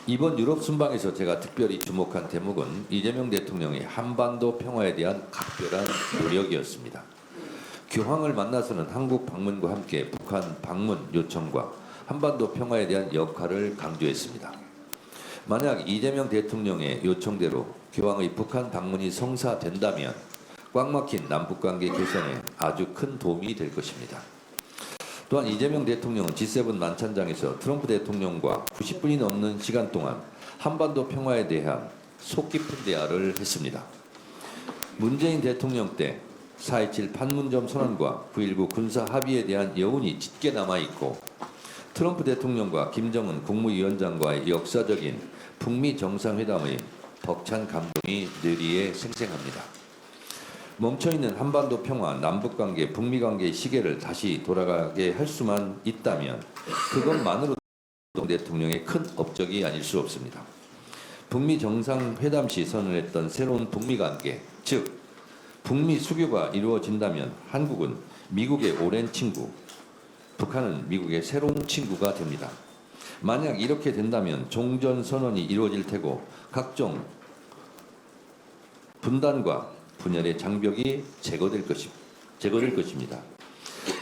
이번 유럽 순방에서 제가 특별히 주목한 대목은 이재명 대통령의 한반도 평화에 대한 각별한 노력이었습니다. 교황을 만나서는 한국 방문과 함께 북한 방문 요청과 한반도 평화에 대한 역할을 강조했습니다. 만약 이재명 대통령의 요청대로 교황의 북한 방문이 성사된다면 꽉 막힌 남북관계 개선에 아주 큰 도움이 될 것입니다. 또한 이재명 대통령은 G7 만찬장에서 트럼프 대통령과 90분이 넘는 시간 동안 한반도 평화에 대한 속 깊은 대화를 했습니다. 문재인 대통령 때 4.27 판문점 선언과 9.19 군사 합의에 대한 여운이 짙게 남아있고 트럼프 대통령과 김정은 국무위원장과의 역사적인 북미 정상회담의 벅찬 감동이 뇌리에 생생합니다. 멈춰있는 한반도 평화, 남북관계, 북미관계의 시계를 다시 돌아가게 할 수만 있다면 그것만으로도 대통령의 큰 업적이 아닐 수 없습니다. 북미 정상회담 시 선언했던 새로운 북미관계, 즉 북미 수교가 이루어진다면 한국은 미국의 오랜 친구, 북한은 미국의 새로운 친구가 됩니다. 만약 이렇게 된다면 종전선언이 이루어질 테고 각종 분단과 분열의 장벽이 제거될 것입니다.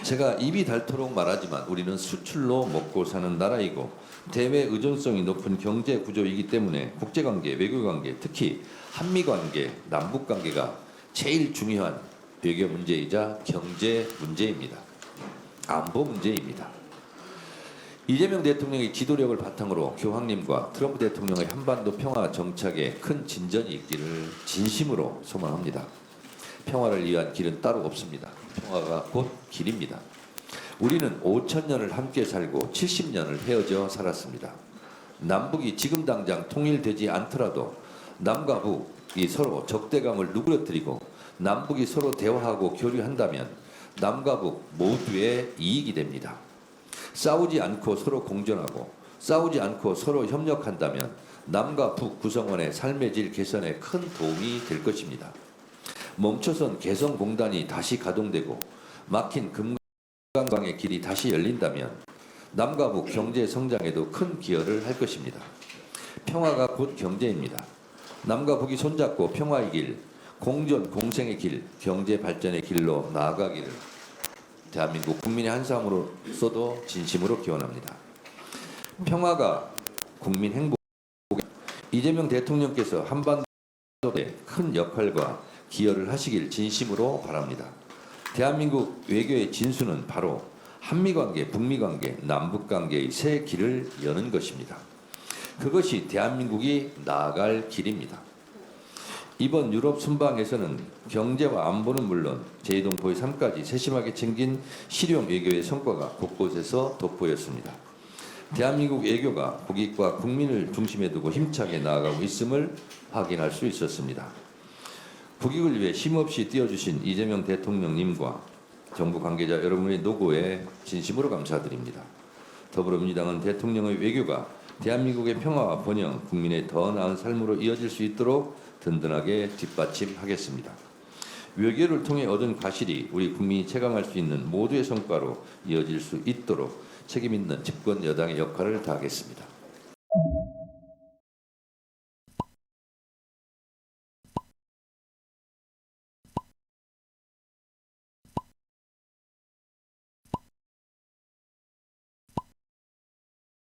제가 입이 닳도록 말하지만 우리는 수출로 먹고 사는 나라이고 대외 의존성이 높은 경제 구조이기 때문에 국제관계, 외교관계, 특히 한미관계, 남북관계가 제일 중요한 외교 문제이자 경제 문제입니다. 안보 문제입니다. 이재명 대통령의 지도력을 바탕으로 교황님과 트럼프 대통령의 한반도 평화 정착에 큰 진전이 있기를 진심으로 소망합니다. 평화를 위한 길은 따로 없습니다. 평화가 곧 길입니다. 우리는 5,000년을 함께 살고 70년을 헤어져 살았습니다. 남북이 지금 당장 통일되지 않더라도 남과 북이 서로 적대감을 누그러뜨리고 남북이 서로 대화하고 교류한다면 남과 북 모두의 이익이 됩니다. 싸우지 않고 서로 공존하고 싸우지 않고 서로 협력한다면 남과 북 구성원의 삶의 질 개선에 큰 도움이 될 것입니다. 멈춰선 개성공단이 다시 가동되고 막힌 금강강의 길이 다시 열린다면 남과 북 경제 성장에도 큰 기여를 할 것입니다. 평화가 곧 경제입니다. 남과 북이 손잡고 평화의 길, 공존 공생의 길, 경제 발전의 길로 나아가기를 대한민국 국민의 한 사람으로서도 진심으로 기원합니다. 평화가 국민 행복, 이재명 대통령께서 한반도에 큰 역할과 기여를 하시길 진심으로 바랍니다. 대한민국 외교의 진수는 바로 한미관계, 북미관계, 남북관계의 새 길을 여는 것입니다. 그것이 대한민국이 나아갈 길입니다. 이번 유럽 순방에서는 경제와 안보는 물론 제2동포의 삶까지 세심하게 챙긴 실용 외교의 성과가 곳곳에서 돋보였습니다. 대한민국 외교가 국익과 국민을 중심에 두고 힘차게 나아가고 있음을 확인할 수 있었습니다. 국익을 위해 쉼없이 뛰어주신 이재명 대통령님과 정부 관계자 여러분의 노고에 진심으로 감사드립니다. 더불어민주당은 대통령의 외교가 대한민국의 평화와 번영, 국민의 더 나은 삶으로 이어질 수 있도록 든든하게 뒷받침하겠습니다. 외교를 통해 얻은 과실이 우리 국민이 체감할 수 있는 모두의 성과로 이어질 수 있도록 책임있는 집권 여당의 역할을 다하겠습니다.